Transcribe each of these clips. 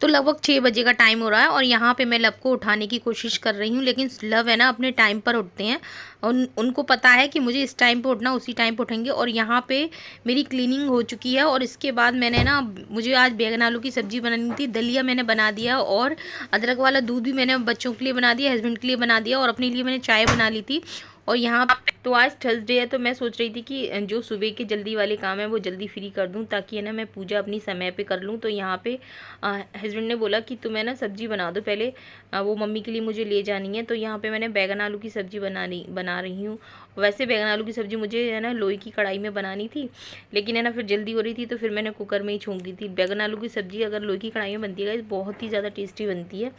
तो लगभग 6 बजे का टाइम हो रहा है और यहाँ पे मैं लव को उठाने की कोशिश कर रही हूँ, लेकिन लव है ना अपने टाइम पर उठते हैं। उनको पता है कि मुझे इस टाइम पे उठना, उसी टाइम पे उठेंगे। और यहाँ पे मेरी क्लीनिंग हो चुकी है और इसके बाद मैंने ना, मुझे आज बैगन आलू की सब्ज़ी बनानी थी, दलिया मैंने बना दिया और अदरक वाला दूध भी मैंने बच्चों के लिए बना दिया, हस्बैंड के लिए बना दिया और अपने लिए मैंने चाय बना ली थी। और यहाँ तो आज थर्सडे है, तो मैं सोच रही थी कि जो सुबह के जल्दी वाले काम है वो जल्दी फ्री कर दूं, ताकि है ना मैं पूजा अपनी समय पे कर लूं। तो यहाँ पे हस्बैंड ने बोला कि तुम्हें ना सब्जी बना दो पहले, वो मम्मी के लिए मुझे ले जानी है। तो यहाँ पे मैंने बैगन आलू की सब्ज़ी बना रही हूँ। वैसे बैगन आलू की सब्ज़ी मुझे है ना लोई की कढ़ाई में बनानी थी, लेकिन है ना फिर जल्दी हो रही थी तो फिर मैंने कुकर में ही छोंक दी थी। बैगन आलू की सब्ज़ी अगर लोई की कढ़ाई में बनती है बहुत ही ज़्यादा टेस्टी बनती है।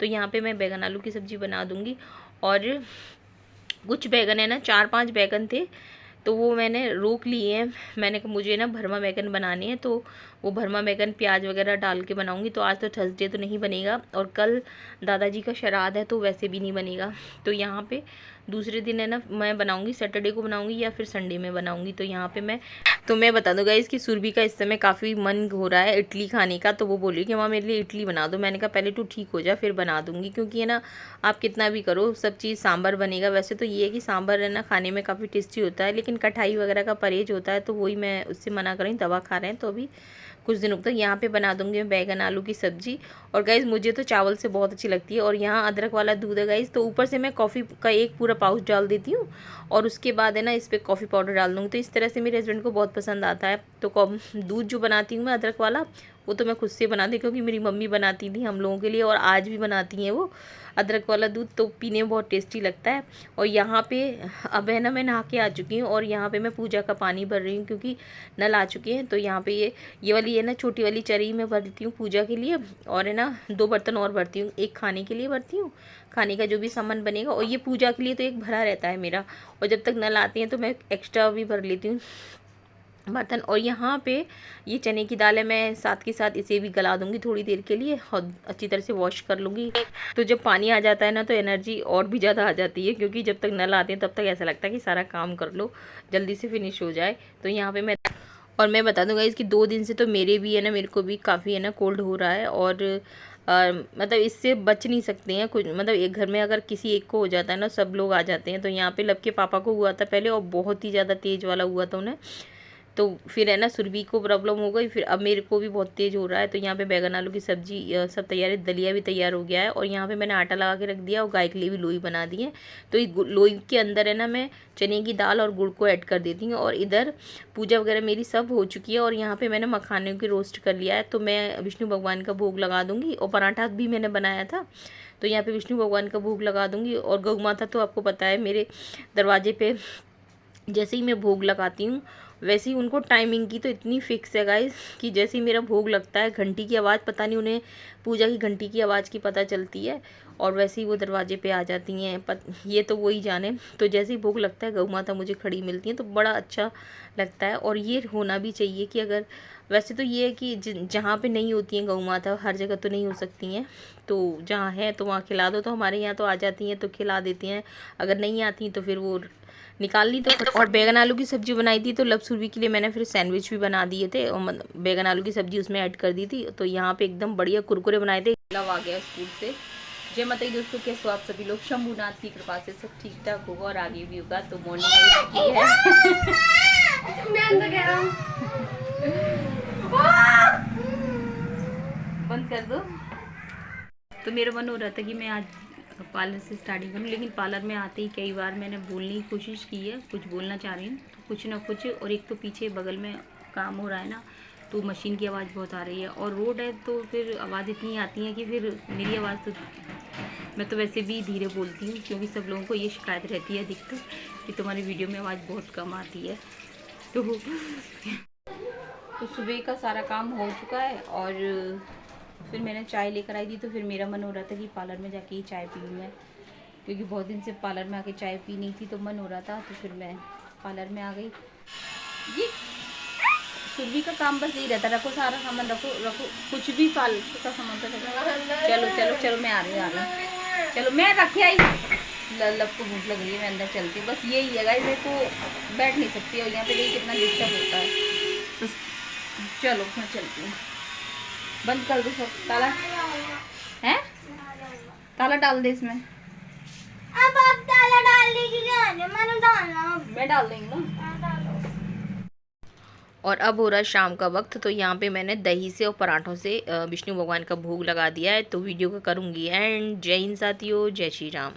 तो यहाँ पर मैं बैगन आलू की सब्ज़ी बना दूँगी। और कुछ बैगन है ना, 4-5 बैगन थे तो वो मैंने रोक लिए हैं। मैंने कहा मुझे ना भरमा बैगन बनाने हैं, तो वो भरमा बैगन प्याज वगैरह डाल के बनाऊंगी। तो आज तो थर्सडे तो नहीं बनेगा और कल दादाजी का श्राद्ध है तो वैसे भी नहीं बनेगा। तो यहाँ पे दूसरे दिन है ना मैं बनाऊंगी, सैटरडे को बनाऊंगी या फिर संडे में बनाऊंगी। तो यहाँ पे मैं बता दूँ गाइस कि सुरभि का इस समय काफ़ी मन हो रहा है इडली खाने का। तो वो बोली कि माँ मेरे लिए इडली बना दो। मैंने कहा पहले तू ठीक हो जा फिर बना दूंगी, क्योंकि है ना आप कितना भी करो सब चीज़, सांभर बनेगा। वैसे तो ये है कि सांभर है ना खाने में काफ़ी टेस्टी होता है, लेकिन कढ़ाई वगैरह का परहेज होता है, तो वही मैं उससे मना कर रही हूँ। दवा खा रहे हैं तो अभी कुछ दिनों तक यहाँ पे बना दूंगी मैं बैगन आलू की सब्ज़ी। और गाइज़ मुझे तो चावल से बहुत अच्छी लगती है। और यहाँ अदरक वाला दूध है गाइज़, तो ऊपर से मैं कॉफ़ी का एक पूरा पाउच डाल देती हूँ और उसके बाद है ना इस पर कॉफ़ी पाउडर डाल दूँगी। तो इस तरह से मेरे हस्बैंड को बहुत पसंद आता है। तो दूध जो बनाती हूँ मैं अदरक वाला, वो तो मैं खुद से बनाती हूँ, क्योंकि मेरी मम्मी बनाती थी हम लोगों के लिए और आज भी बनाती हैं वो अदरक वाला दूध, तो पीने में बहुत टेस्टी लगता है। और यहाँ पे अब है ना मैं नहा के आ चुकी हूँ और यहाँ पे मैं पूजा का पानी भर रही हूँ, क्योंकि नल आ चुके हैं। तो यहाँ पे ये वाली है ना छोटी वाली चरी मैं भरती हूँ पूजा के लिए, और है ना 2 बर्तन और भरती हूँ, एक खाने के लिए भरती हूँ, खाने का जो भी सामान बनेगा, और ये पूजा के लिए तो एक भरा रहता है मेरा। और जब तक नल आते हैं तो मैं एक्स्ट्रा भी भर लेती हूँ बर्तन। और यहाँ पे ये चने की दाल है, मैं साथ के साथ इसे भी गला दूंगी थोड़ी देर के लिए और अच्छी तरह से वॉश कर लूँगी। तो जब पानी आ जाता है ना तो एनर्जी और भी ज़्यादा आ जाती है, क्योंकि जब तक नल आते हैं तब तक ऐसा लगता है कि सारा काम कर लो जल्दी से फिनिश हो जाए। तो यहाँ पे मैं बता दूँगा इसकी 2 दिन से तो मेरे भी है ना, मेरे को भी काफ़ी है ना कोल्ड हो रहा है। और मतलब इससे बच नहीं सकते हैं कुछ, मतलब एक घर में अगर किसी एक को हो जाता है ना सब लोग आ जाते हैं। तो यहाँ पे लव के पापा को हुआ था पहले और बहुत ही ज़्यादा तेज़ वाला हुआ था उन्हें, तो फिर है ना सुरभि को प्रॉब्लम हो गई, फिर अब मेरे को भी बहुत तेज़ हो रहा है। तो यहाँ पे बैगन आलू की सब्जी सब तैयार है, दलिया भी तैयार हो गया है और यहाँ पे मैंने आटा लगा के रख दिया और गाय के लिए भी लोई बना दी है। तो इस लोई के अंदर है ना मैं चने की दाल और गुड़ को ऐड कर देती हूँ। और इधर पूजा वगैरह मेरी सब हो चुकी है और यहाँ पर मैंने मखाने की रोस्ट कर लिया है। तो मैं विष्णु भगवान का भोग लगा दूँगी और पराठा भी मैंने बनाया था, तो यहाँ पर विष्णु भगवान का भोग लगा दूँगी। और गौ माता तो आपको पता है मेरे दरवाजे पर जैसे ही मैं भोग लगाती हूँ वैसे ही उनको टाइमिंग की तो इतनी फिक्स है गाइस कि जैसे ही मेरा भोग लगता है घंटी की आवाज़, पता नहीं उन्हें पूजा की घंटी की आवाज़ की पता चलती है और वैसे ही वो दरवाजे पे आ जाती हैं। ये तो वही जाने। तो जैसे ही भोग लगता है गौ माता मुझे खड़ी मिलती हैं तो बड़ा अच्छा लगता है। और ये होना भी चाहिए कि अगर, वैसे तो ये है कि जहाँ पे नहीं होती हैं गौ माता हर जगह तो नहीं हो सकती हैं, तो जहाँ है तो वहाँ खिला दो। तो हमारे यहाँ तो आ जाती हैं तो खिला देती हैं, अगर नहीं आती तो फिर वो निकाल ली। तो और बैगन आलू की सब्ज़ी बनाई थी, तो लव सुरभि के लिए मैंने फिर सैंडविच भी बना दिए थे और बैगन आलू की सब्ज़ी उसमें ऐड कर दी थी। तो यहाँ पे एकदम बढ़िया कुरकुरे बनाए थे। लव आ गया स्कूल से। जय माता दी दोस्तों, कैसे हो आप सभी लोग। शंभुनाथ की कृपा से सब ठीक ठाक होगा और आगे भी होगा। तो मॉर्निंग की है बंद कर दो। तो मेरा मन हो रहा था कि मैं आज पार्लर से स्टार्टिंग करूँ, लेकिन पार्लर में आते ही कई बार मैंने बोलने की कोशिश की है, कुछ बोलना चाह रही हूँ तो कुछ ना कुछ, और एक तो पीछे बगल में काम हो रहा है ना तो मशीन की आवाज़ बहुत आ रही है और रोड है तो फिर आवाज़ इतनी आती है कि फिर मेरी आवाज़ तो, मैं तो वैसे भी धीरे बोलती हूँ क्योंकि सब लोगों को ये शिकायत रहती है अधिकतर कि तुम्हारी वीडियो में आवाज़ बहुत कम आती है। तो सुबह का सारा काम हो चुका है और फिर मैंने चाय लेकर आई थी। तो फिर मेरा मन हो रहा था कि पार्लर में जाके ही चाय पीऊँ मैं, क्योंकि बहुत दिन से पार्लर में आके चाय पी नहीं थी तो मन हो रहा था। तो फिर मैं पार्लर में आ गई। ये सुरभि का काम बस यही रहता, रखो सारा सामान, रखो रखो कुछ भी फालतू का सामान तो रखो। चलो चलो चलो मैं आ रही हूँ, चलो मैं रखे आई। लव को भूख लग रही है, मैं अंदर चलती हूँ। बस यही है गाइस, मेरे को बैठ नहीं सकती और यहाँ पे देखिए कितना डिस्टर्ब होता है। तो चलो मैं चलती हूँ। बंद कर दो सब, ताला है, ताला डाल दे इसमें। अब आप ताला डाल दीजिए, मैंने डालना, मैं डाल देंगी ना। और अब हो रहा है शाम का वक्त, तो यहाँ पे मैंने दही से और पराठों से विष्णु भगवान का भोग लगा दिया है। तो वीडियो को करूँगी एंड। जय हिंद साथियों, जय श्री राम।